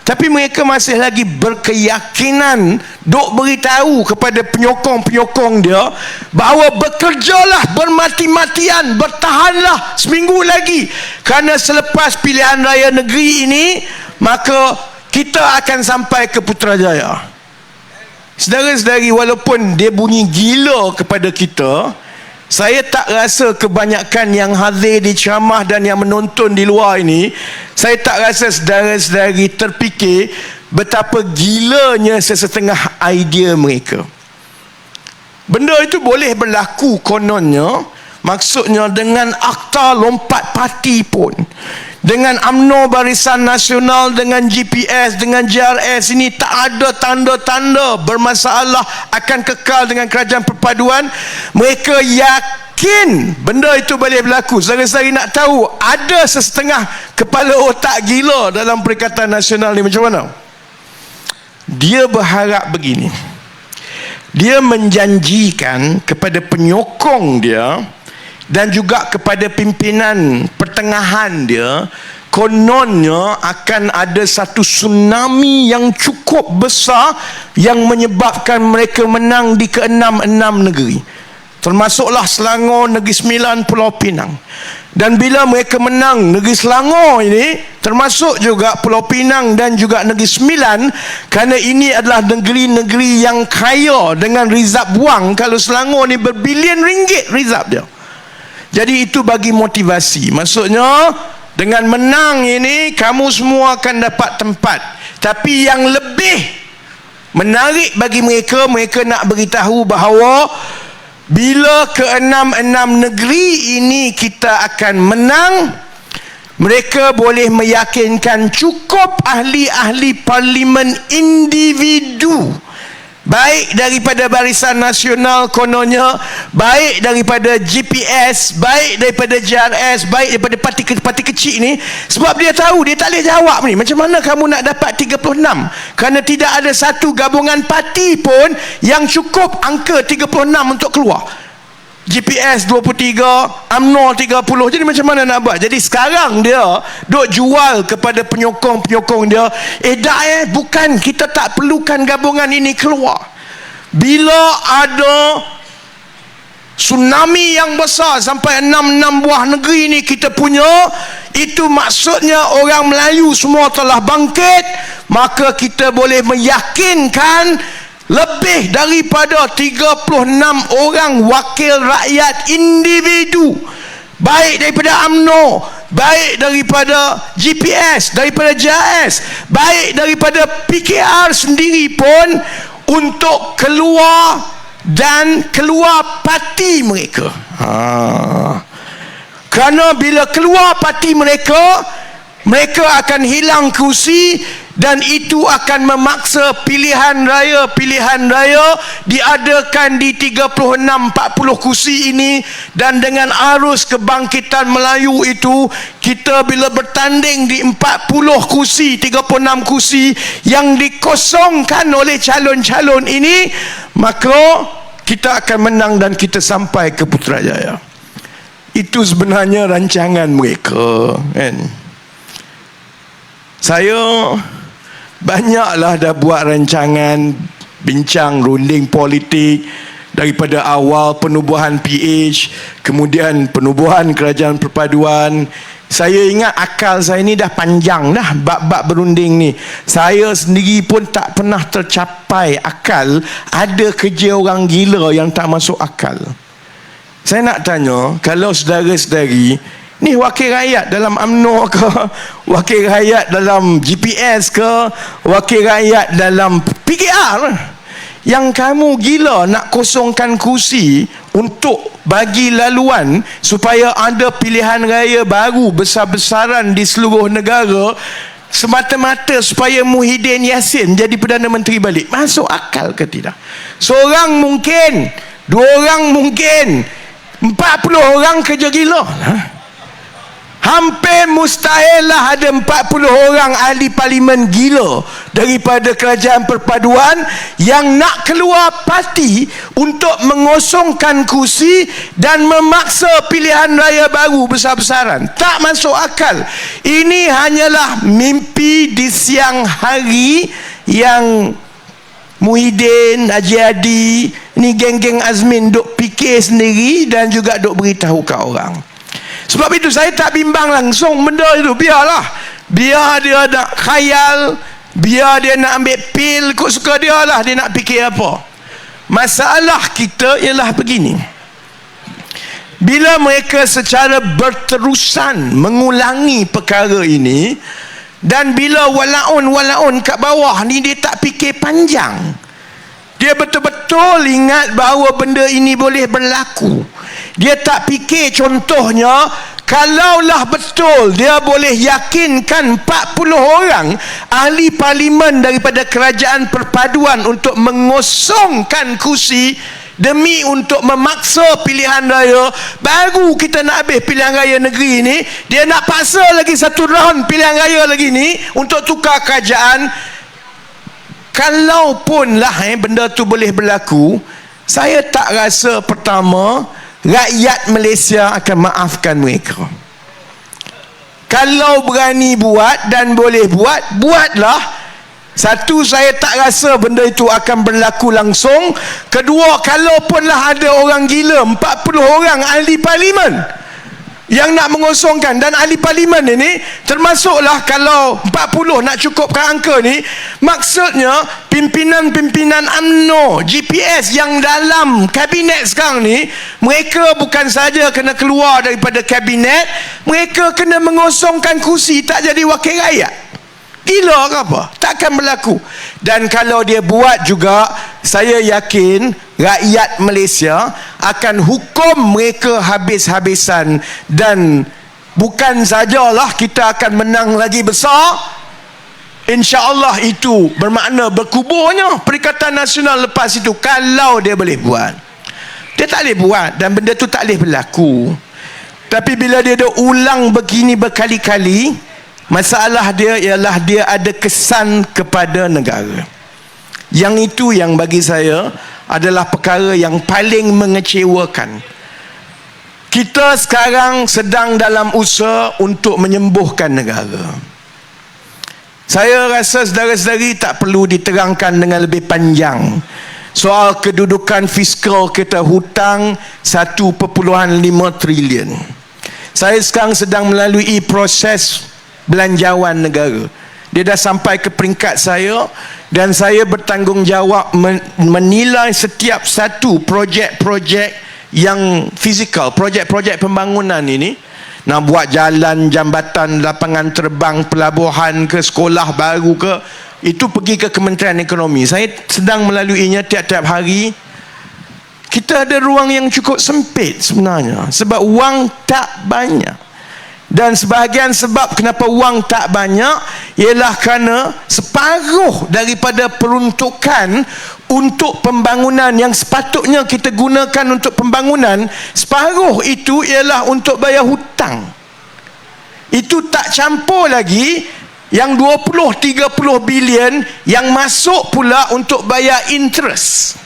tapi mereka masih lagi berkeyakinan duk beritahu kepada penyokong-penyokong dia bahawa bekerjalah bermati-matian, bertahanlah seminggu lagi, kerana selepas pilihan raya negeri ini maka kita akan sampai ke Putrajaya. Saudara-saudari, walaupun dia bunyi gila kepada kita, saya tak rasa kebanyakan yang hadir di ceramah dan yang menonton di luar ini, saya tak rasa saudara-saudari terfikir betapa gilanya sesetengah idea mereka. Benda itu boleh berlaku kononnya, maksudnya dengan akta lompat parti pun, dengan UMNO Barisan Nasional, dengan GPS, dengan JRS ini tak ada tanda-tanda bermasalah akan kekal dengan kerajaan perpaduan. Mereka yakin benda itu boleh berlaku. Saudara-saudari nak tahu ada sesetengah kepala otak gila dalam Perikatan Nasional ni macam mana? Dia berharap begini, dia menjanjikan kepada penyokong dia dan juga kepada pimpinan pertengahan dia, kononnya akan ada satu tsunami yang cukup besar yang menyebabkan mereka menang di ke-6 negeri, termasuklah Selangor, Negeri Sembilan, Pulau Pinang. Dan bila mereka menang Negeri Selangor ini, termasuk juga Pulau Pinang dan juga Negeri Sembilan, kerana ini adalah negeri-negeri yang kaya dengan rizab wang. Kalau Selangor ni berbilion ringgit rizab dia. Jadi itu bagi motivasi. Maksudnya dengan menang ini kamu semua akan dapat tempat. Tapi yang lebih menarik bagi mereka, mereka nak beritahu bahawa bila ke-6 negeri ini kita akan menang, mereka boleh meyakinkan cukup ahli-ahli parlimen individu, baik daripada Barisan Nasional kononnya, baik daripada GPS, baik daripada JRS, baik daripada parti kecil ni. Sebab dia tahu, dia tak boleh jawab ni, macam mana kamu nak dapat 36, kerana tidak ada satu gabungan parti pun yang cukup angka 36 untuk keluar. GPS 23, UMNO 30. Jadi macam mana nak buat? Jadi sekarang dia duk jual kepada penyokong-penyokong dia, bukan, kita tak perlukan gabungan ini keluar. Bila ada tsunami yang besar sampai 6 buah negeri ni kita punya, itu maksudnya orang Melayu semua telah bangkit, maka kita boleh meyakinkan lebih daripada 36 orang wakil rakyat individu, baik daripada UMNO, baik daripada GPS, daripada JAS, baik daripada PKR sendiri pun, untuk keluar dan keluar parti mereka. Kerana bila keluar parti mereka, mereka akan hilang kursi, dan itu akan memaksa pilihan raya diadakan di 36-40 kursi ini. Dan dengan arus kebangkitan Melayu itu, kita bila bertanding di 40 kursi, 36 kursi yang dikosongkan oleh calon-calon ini, maka kita akan menang dan kita sampai ke Putrajaya. Itu sebenarnya rancangan mereka, kan? Saya banyaklah dah buat rancangan, bincang, runding politik, daripada awal penubuhan PH, kemudian penubuhan kerajaan perpaduan. Saya ingat akal saya ni dah panjang dah bab-bab berunding ni. Saya sendiri pun tak pernah tercapai akal. Ada kerja orang gila yang tak masuk akal. Saya nak tanya, kalau saudara-saudari ni wakil rakyat dalam UMNO ke, wakil rakyat dalam GPS ke, wakil rakyat dalam PKR, yang kamu gila nak kosongkan kursi untuk bagi laluan supaya ada pilihan raya baru besar-besaran di seluruh negara, semata-mata supaya Muhyiddin Yassin jadi Perdana Menteri balik. Masuk akal ke tidak? Seorang mungkin, 2 orang mungkin, 40 orang kerja gila. Hampir mustahil lah ada 40 orang ahli parlimen gila daripada kerajaan perpaduan yang nak keluar parti untuk mengosongkan kursi dan memaksa pilihan raya baru besar-besaran. Tak masuk akal. Ini hanyalah mimpi di siang hari yang Muhyiddin, Haji Hadi, ni geng-geng Azmin duk fikir sendiri dan juga duk beritahu kat orang. Sebab itu saya tak bimbang langsung benda itu. Biarlah, biar dia nak khayal, biar dia nak ambil pil, kok suka dia lah, dia nak fikir apa. Masalah kita ialah begini, bila mereka secara berterusan mengulangi perkara ini, dan bila walaun kat bawah ni dia tak fikir panjang, dia betul-betul ingat bahawa benda ini boleh berlaku. Dia tak fikir, contohnya, kalaulah betul dia boleh yakinkan 40 orang ahli parlimen daripada kerajaan perpaduan untuk mengosongkan kursi demi untuk memaksa pilihan raya, baru kita nak habis pilihan raya negeri ini, dia nak paksa lagi 1 round pilihan raya lagi ni untuk tukar kerajaan. Kalaupun lah benda tu boleh berlaku, saya tak rasa pertama rakyat Malaysia akan maafkan mereka. Kalau berani buat dan boleh buat, buatlah. Satu, saya tak rasa benda itu akan berlaku langsung. Kedua, kalaupunlah ada orang gila 40 orang ahli parlimen yang nak mengosongkan, dan ahli parlimen ini termasuklah, kalau 40 nak cukupkan angka ni, maksudnya pimpinan-pimpinan UMNO, GPS yang dalam kabinet sekarang ni, mereka bukan saja kena keluar daripada kabinet, mereka kena mengosongkan kursi, tak jadi wakil rakyat. Gila ke apa? Takkan berlaku. Dan kalau dia buat juga, saya yakin rakyat Malaysia akan hukum mereka habis-habisan. Dan bukan sajalah kita akan menang lagi besar, insya-Allah itu bermakna berkuburnya Perikatan Nasional lepas itu, kalau dia boleh buat. Dia tak boleh buat dan benda tu tak boleh berlaku. Tapi bila dia dah ulang begini berkali-kali, masalah dia ialah dia ada kesan kepada negara. Yang itu yang bagi saya adalah perkara yang paling mengecewakan. kita sekarang sedang dalam usaha untuk menyembuhkan negara. Saya rasa saudara-saudari tak perlu diterangkan dengan lebih panjang soal kedudukan fiskal kita, hutang 1.5 trilion. Saya sekarang sedang melalui proses belanjawan negara. Dia dah sampai ke peringkat saya, dan saya bertanggungjawab menilai setiap satu projek-projek yang fizikal, projek-projek pembangunan ini. Nak buat jalan, jambatan, lapangan terbang, pelabuhan ke, sekolah baru ke, itu pergi ke Kementerian Ekonomi. Saya sedang melaluinya tiap-tiap hari. Kita ada ruang yang cukup sempit sebenarnya, sebab wang tak banyak. Dan sebahagian sebab kenapa wang tak banyak ialah kerana separuh daripada peruntukan untuk pembangunan yang sepatutnya kita gunakan untuk pembangunan, separuh itu ialah untuk bayar hutang. Itu tak campur lagi yang 20-30 bilion yang masuk pula untuk bayar interest.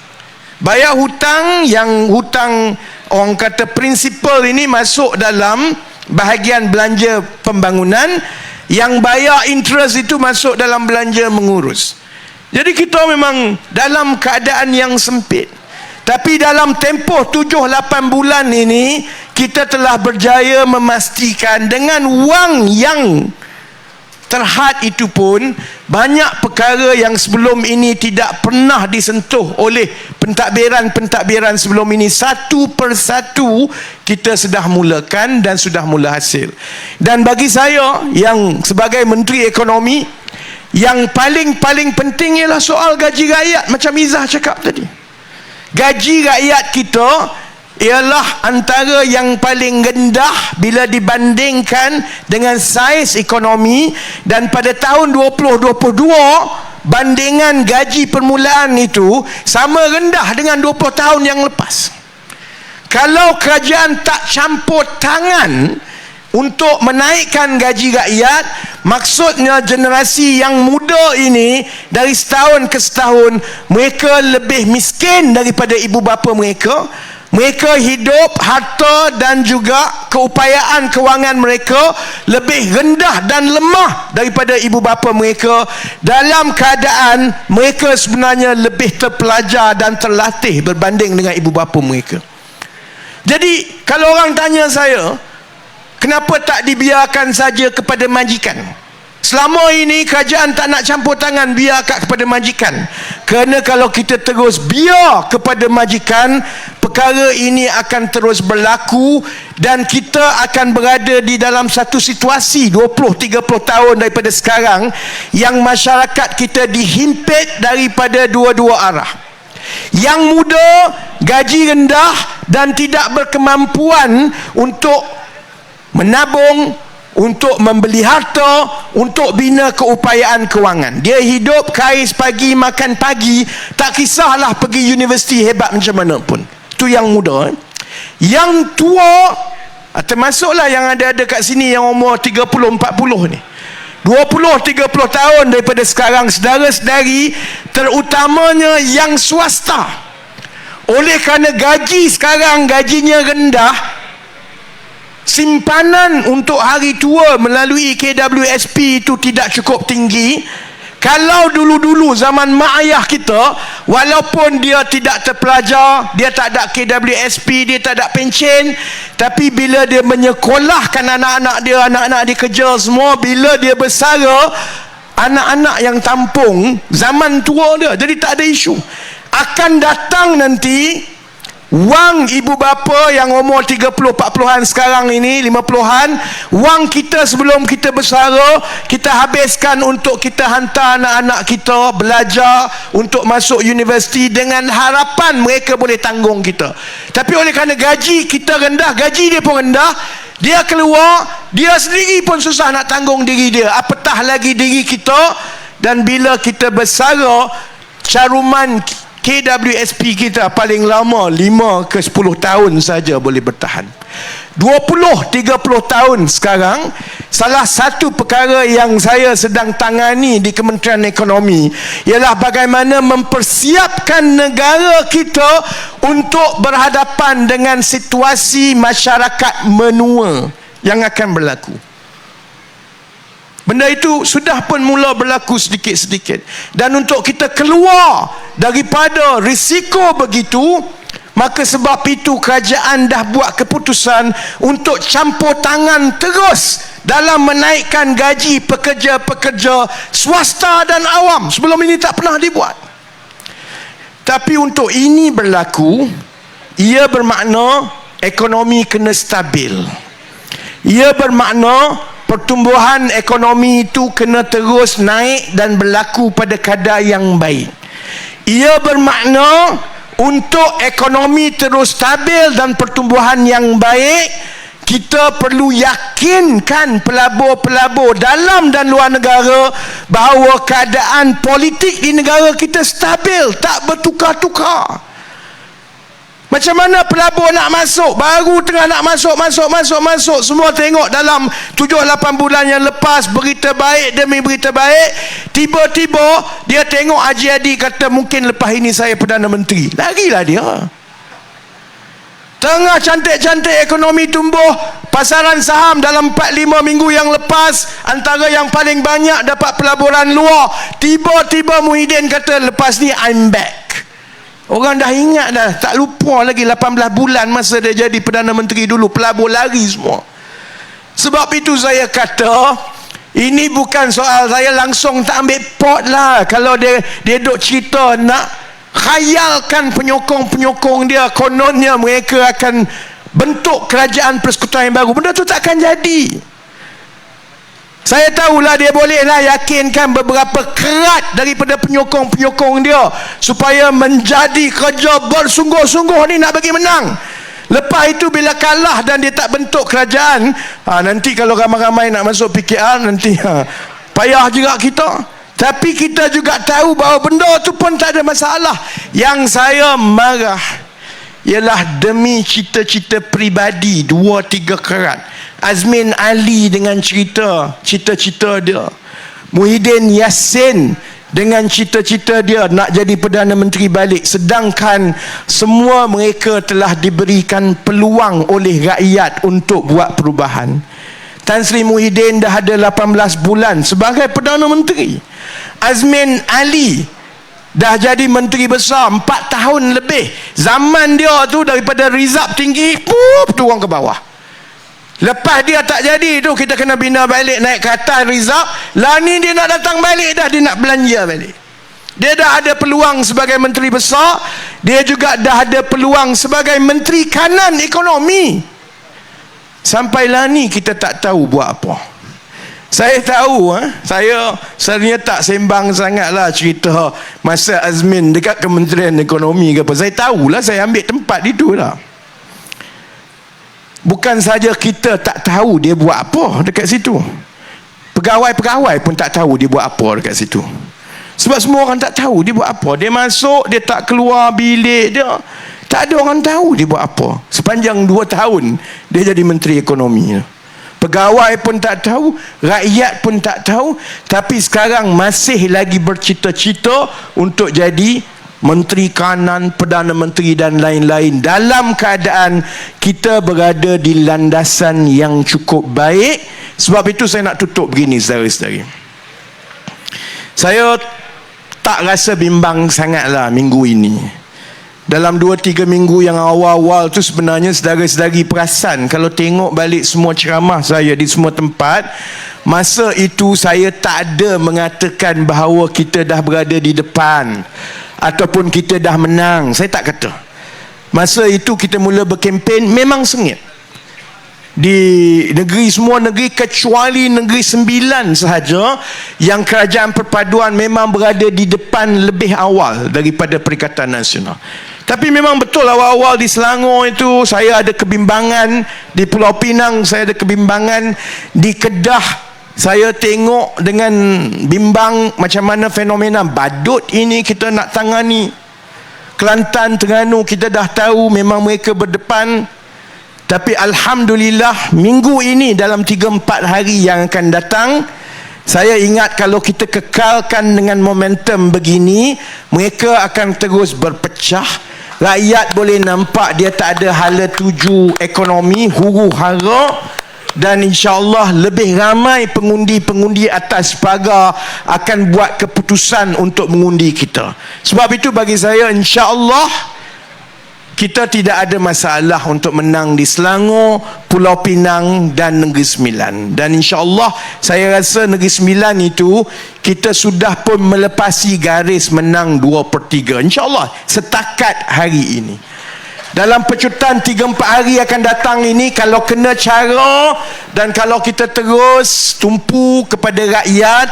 Bayar hutang, yang hutang orang kata prinsipal ini masuk dalam bahagian belanja pembangunan, yang bayar interest itu masuk dalam belanja mengurus. Jadi kita memang dalam keadaan yang sempit. Tapi dalam tempoh 7-8 bulan ini, kita telah berjaya memastikan dengan wang yang terhad itu pun, banyak perkara yang sebelum ini tidak pernah disentuh oleh pentadbiran-pentadbiran sebelum ini, satu persatu kita sudah mulakan dan sudah mula hasil. Dan bagi saya yang sebagai Menteri Ekonomi, yang paling penting ialah soal gaji rakyat. Macam Izzah cakap tadi, gaji rakyat kita ialah antara yang paling rendah bila dibandingkan dengan saiz ekonomi. Dan pada tahun 2022, bandingan gaji permulaan itu sama rendah dengan 20 tahun yang lepas. Kalau kerajaan tak campur tangan untuk menaikkan gaji rakyat, maksudnya generasi yang muda ini dari setahun ke setahun mereka lebih miskin daripada ibu bapa mereka. Mereka hidup, harta dan juga keupayaan kewangan mereka lebih rendah dan lemah daripada ibu bapa mereka, dalam keadaan mereka sebenarnya lebih terpelajar dan terlatih berbanding dengan ibu bapa mereka. Jadi kalau orang tanya saya, kenapa tak dibiarkan saja kepada majikan? Selama ini kerajaan tak nak campur tangan, biar kepada majikan. Kerana kalau kita terus biar kepada majikan, perkara ini akan terus berlaku dan kita akan berada di dalam satu situasi 20-30 tahun daripada sekarang yang masyarakat kita dihimpit daripada dua-dua arah. Yang muda gaji rendah dan tidak berkemampuan untuk menabung, untuk membeli harta, untuk bina keupayaan kewangan. Dia hidup kais pagi, makan pagi, tak kisahlah pergi universiti hebat macam mana pun. Itu yang muda. Yang tua, termasuklah yang ada kat sini yang umur 30-40 ni, 20-30 tahun daripada sekarang, saudara-saudari, terutamanya yang swasta, oleh kerana gaji sekarang gajinya rendah, simpanan untuk hari tua melalui KWSP itu tidak cukup tinggi. Kalau dulu-dulu zaman mak ayah kita, walaupun dia tidak terpelajar, dia tak ada KWSP, dia tak ada pencen, tapi bila dia menyekolahkan anak-anak dia kerja semua, bila dia bersara, anak-anak yang tampung zaman tua dia, jadi tak ada isu. Akan datang nanti wang ibu bapa yang umur 30-40an sekarang ini, 50an, wang kita sebelum kita bersara, kita habiskan untuk kita hantar anak-anak kita belajar untuk masuk universiti dengan harapan mereka boleh tanggung kita. Tapi oleh kerana gaji kita rendah, gaji dia pun rendah, dia keluar, dia sendiri pun susah nak tanggung diri dia, apatah lagi diri kita. Dan bila kita bersara, caruman KWSP kita paling lama 5 ke 10 tahun saja boleh bertahan. 20-30 tahun sekarang, salah satu perkara yang saya sedang tangani di Kementerian Ekonomi ialah bagaimana mempersiapkan negara kita untuk berhadapan dengan situasi masyarakat menua yang akan berlaku. Benda itu sudah pun mula berlaku sedikit-sedikit. Dan untuk kita keluar daripada risiko begitu, maka sebab itu kerajaan dah buat keputusan untuk campur tangan terus dalam menaikkan gaji pekerja-pekerja swasta dan awam. Sebelum ini tak pernah dibuat. Tapi untuk ini berlaku, ia bermakna ekonomi kena stabil. Ia bermakna pertumbuhan ekonomi itu kena terus naik dan berlaku pada kadar yang baik. Ia bermakna untuk ekonomi terus stabil dan pertumbuhan yang baik, kita perlu yakinkan pelabur-pelabur dalam dan luar negara bahawa keadaan politik di negara kita stabil, tak bertukar-tukar. Macam mana pelabur nak masuk, baru tengah nak masuk, semua tengok dalam 7-8 bulan yang lepas berita baik demi berita baik, tiba-tiba dia tengok Haji Hadi kata mungkin lepas ini saya Perdana Menteri, larilah dia. Tengah cantik-cantik ekonomi tumbuh, pasaran saham dalam 4-5 minggu yang lepas antara yang paling banyak dapat pelaburan luar, tiba-tiba Muhyiddin kata lepas ni I'm back. Orang dah ingat dah, tak lupa lagi 18 bulan masa dia jadi Perdana Menteri dulu, pelabur lari semua. Sebab itu saya kata, ini bukan soal saya langsung tak ambil pot lah. Kalau dia duk cerita nak khayalkan penyokong-penyokong dia, kononnya mereka akan bentuk kerajaan persekutuan yang baru, benda tu tak akan jadi. Saya tahulah dia bolehlah yakinkan beberapa kerat daripada penyokong-penyokong dia supaya menjadi kerja bersungguh-sungguh ni nak bagi menang. Lepas itu bila kalah dan dia tak bentuk kerajaan, nanti kalau ramai-ramai nak masuk PKR, nanti payah juga kita. Tapi kita juga tahu bahawa benda tu pun tak ada masalah. Yang saya marah ialah demi cita-cita peribadi 2-3 kerat. Azmin Ali dengan cita-cita dia, Muhyiddin Yassin dengan cita-cita dia nak jadi Perdana Menteri balik, sedangkan semua mereka telah diberikan peluang oleh rakyat untuk buat perubahan. Tan Sri Muhyiddin dah ada 18 bulan sebagai Perdana Menteri. Azmin Ali dah jadi Menteri Besar 4 tahun lebih. Zaman dia tu daripada rizab tinggi, turun ke bawah. Lepas dia tak jadi tu, kita kena bina balik, naik ke atas rizab. Lah ni dia nak datang balik dah, dia nak belanja balik. Dia dah ada peluang sebagai Menteri Besar, dia juga dah ada peluang sebagai Menteri Kanan Ekonomi. Sampailah ni kita tak tahu buat apa. Saya tahu, saya sebenarnya tak sembang sangatlah cerita masa Azmin dekat Kementerian Ekonomi ke apa. Saya tahulah, saya ambil tempat itu lah. Bukan saja kita tak tahu dia buat apa dekat situ, pegawai-pegawai pun tak tahu dia buat apa dekat situ. Sebab semua orang tak tahu dia buat apa. Dia masuk, dia tak keluar bilik dia, tak ada orang tahu dia buat apa. Sepanjang 2 tahun dia jadi Menteri Ekonomi, pegawai pun tak tahu, rakyat pun tak tahu. Tapi sekarang masih lagi bercita-cita untuk jadi Menteri Kanan, Perdana Menteri dan lain-lain, dalam keadaan kita berada di landasan yang cukup baik. Sebab itu saya nak tutup begini, saudara-saudari. Saya tak rasa bimbang sangatlah minggu ini. Dalam 2-3 minggu yang awal-awal tu sebenarnya saudara-saudari perasan, kalau tengok balik semua ceramah saya di semua tempat, masa itu saya tak ada mengatakan bahawa kita dah berada di depan ataupun kita dah menang. Saya tak kata. Masa itu kita mula berkempen, memang sengit di negeri, semua negeri kecuali negeri 9 sahaja yang kerajaan perpaduan memang berada di depan lebih awal daripada Perikatan Nasional. Tapi memang betul awal-awal di Selangor itu saya ada kebimbangan, di Pulau Pinang saya ada kebimbangan, di Kedah saya tengok dengan bimbang macam mana fenomena badut ini kita nak tangani. Kelantan, Terengganu, kita dah tahu memang mereka berdepan. Tapi Alhamdulillah, minggu ini dalam 3-4 hari yang akan datang, saya ingat kalau kita kekalkan dengan momentum begini, mereka akan terus berpecah. Rakyat boleh nampak dia tak ada hala tuju ekonomi, huru hara. Dan insya-Allah lebih ramai pengundi-pengundi atas pagar akan buat keputusan untuk mengundi kita. Sebab itu bagi saya, insya-Allah kita tidak ada masalah untuk menang di Selangor, Pulau Pinang dan Negeri Sembilan. Dan insya-Allah saya rasa Negeri Sembilan itu kita sudah pun melepasi garis menang 2/3, insya-Allah setakat hari ini. Dalam pecutan 3-4 hari akan datang ini, kalau kena cara dan kalau kita terus tumpu kepada rakyat,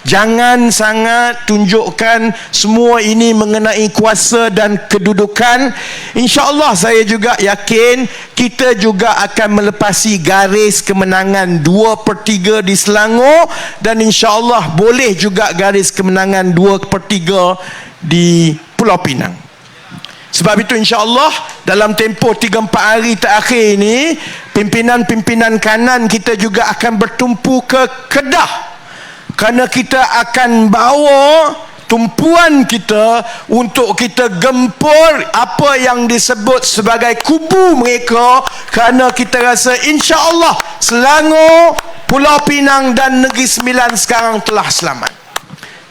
jangan sangat tunjukkan semua ini mengenai kuasa dan kedudukan. InsyaAllah saya juga yakin kita juga akan melepasi garis kemenangan 2/3 di Selangor, dan insyaAllah boleh juga garis kemenangan 2/3 di Pulau Pinang. Sebab itu insya-Allah dalam tempoh 3-4 hari terakhir ini, pimpinan-pimpinan kanan kita juga akan bertumpu ke Kedah, kerana kita akan bawa tumpuan kita untuk kita gempur apa yang disebut sebagai kubu mereka, kerana kita rasa insya-Allah Selangor, Pulau Pinang dan Negeri Sembilan sekarang telah selamat.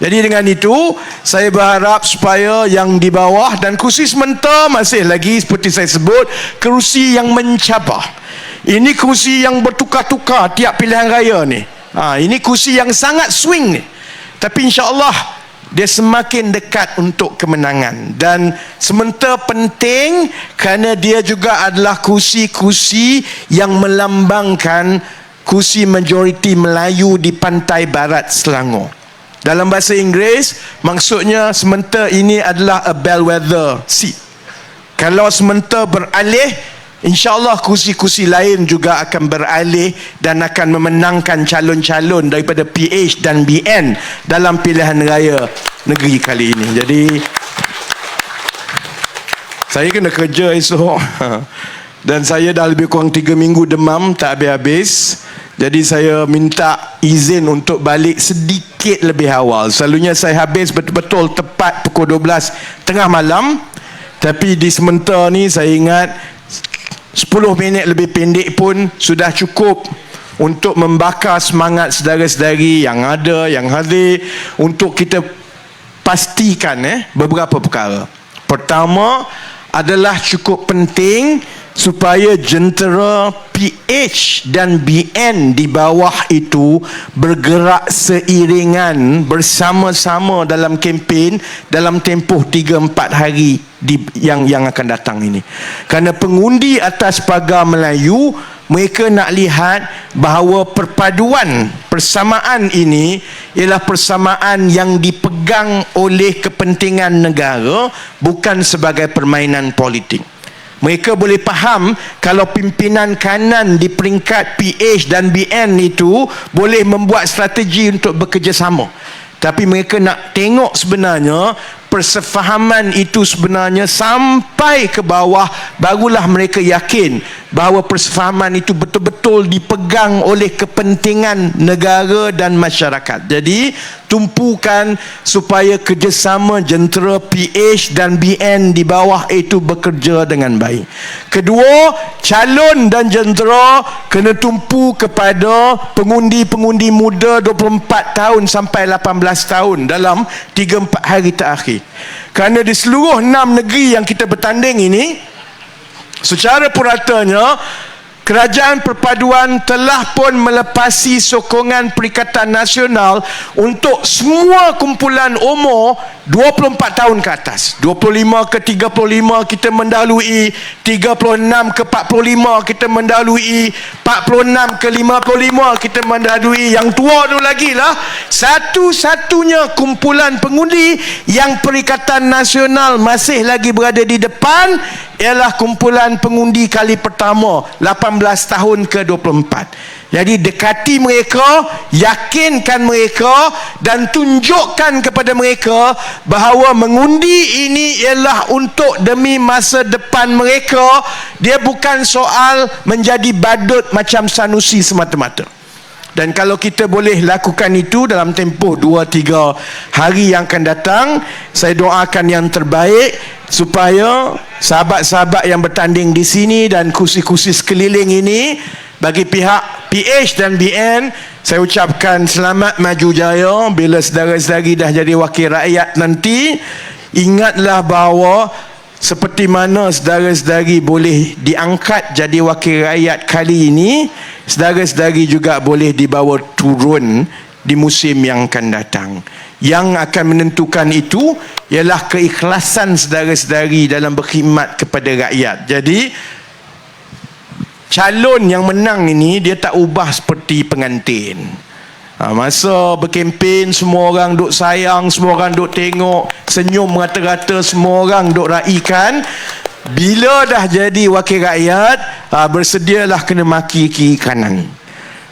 Jadi dengan itu, saya berharap supaya yang di bawah dan kursi sementara masih lagi seperti saya sebut, kerusi yang mencabar. Ini kursi yang bertukar-tukar tiap pilihan raya ni. Ini kursi yang sangat swing ni. Tapi insya-Allah dia semakin dekat untuk kemenangan. Dan sementara penting kerana dia juga adalah kursi-kursi yang melambangkan kursi majoriti Melayu di pantai barat Selangor. Dalam bahasa Inggeris, maksudnya sementara ini adalah a bellwether seat. Kalau sementara beralih, insya-Allah kursi-kursi lain juga akan beralih dan akan memenangkan calon-calon daripada PH dan BN dalam pilihan raya negeri kali ini. Jadi saya kena kerja esok. Dan saya dah lebih kurang 3 minggu demam tak habis-habis. Jadi saya minta izin untuk balik sedikit lebih awal. Selalunya saya habis betul-betul tepat pukul 12 tengah malam. Tapi di sementara ni saya ingat 10 minit lebih pendek pun sudah cukup untuk membakar semangat saudara-saudari yang ada, yang hadir, untuk kita pastikan beberapa perkara. Pertama adalah cukup penting supaya jentera PH dan BN di bawah itu bergerak seiringan bersama-sama dalam kempen dalam tempoh 3-4 hari yang akan datang ini. Kerana pengundi atas pagar Melayu, mereka nak lihat bahawa persamaan ini ialah persamaan yang dipegang oleh kepentingan negara, bukan sebagai permainan politik. Mereka boleh faham kalau pimpinan kanan di peringkat PH dan BN itu boleh membuat strategi untuk bekerjasama. Tapi mereka nak tengok sebenarnya persefahaman itu sebenarnya sampai ke bawah, barulah mereka yakin bahawa persefahaman itu betul-betul dipegang oleh kepentingan negara dan masyarakat. Jadi tumpukan supaya kerjasama jentera PH dan BN di bawah itu bekerja dengan baik. Kedua, calon dan jentera kena tumpu kepada pengundi-pengundi muda 24 tahun sampai 18 tahun dalam 3-4 hari terakhir. Kerana di seluruh 6 negeri yang kita bertanding ini, secara puratanya Kerajaan Perpaduan telah pun melepasi sokongan Perikatan Nasional untuk semua kumpulan umur 24 tahun ke atas. 25 ke 35 kita mendahului, 36 ke 45 kita mendahului, 46 ke 55 kita mendahului. Yang tua tu lagi lah. Satu-satunya kumpulan pengundi yang Perikatan Nasional masih lagi berada di depan ialah kumpulan pengundi kali pertama 18 tahun ke 24. Jadi dekati mereka, yakinkan mereka dan tunjukkan kepada mereka bahawa mengundi ini ialah untuk demi masa depan mereka. Dia bukan soal menjadi badut macam Sanusi semata-mata. Dan kalau kita boleh lakukan itu dalam tempoh 2-3 hari yang akan datang, saya doakan yang terbaik supaya sahabat-sahabat yang bertanding di sini dan kursi-kursi sekeliling ini, bagi pihak PH dan BN, saya ucapkan selamat maju jaya. Bila saudara-saudari dah jadi wakil rakyat nanti, ingatlah bahawa seperti mana saudara-saudari boleh diangkat jadi wakil rakyat kali ini, saudara-saudari juga boleh dibawa turun di musim yang akan datang. Yang akan menentukan itu ialah keikhlasan saudara-saudari dalam berkhidmat kepada rakyat. Jadi calon yang menang ini dia tak ubah seperti pengantin. Masa berkempen semua orang duk sayang, semua orang duk tengok, senyum rata-rata, semua orang duk raikan. Bila dah jadi wakil rakyat, bersedialah kena maki kiri kanan.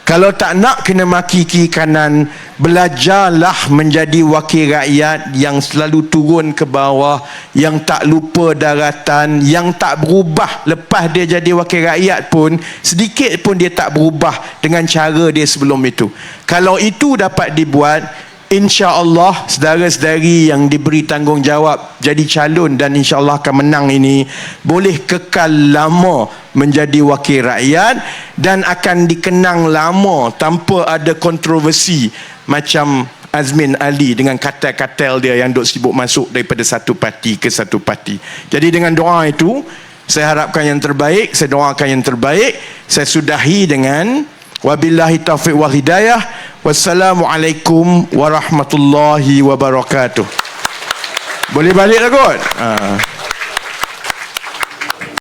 Kalau tak nak kena maki kiri kanan, belajarlah menjadi wakil rakyat yang selalu turun ke bawah, yang tak lupa daratan, yang tak berubah lepas dia jadi wakil rakyat pun, sedikit pun dia tak berubah dengan cara dia sebelum itu. Kalau itu dapat dibuat, insya-Allah saudara-saudari yang diberi tanggungjawab jadi calon dan insya-Allah akan menang ini boleh kekal lama menjadi wakil rakyat dan akan dikenang lama tanpa ada kontroversi macam Azmin Ali dengan katil-katil dia yang duk sibuk masuk daripada satu parti ke satu parti. Jadi dengan doa itu, saya harapkan yang terbaik, saya doakan yang terbaik. Saya sudahi dengan wabillahi taufiq wal hidayah. Wassalamualaikum warahmatullahi wabarakatuh. Boleh balik lah kot?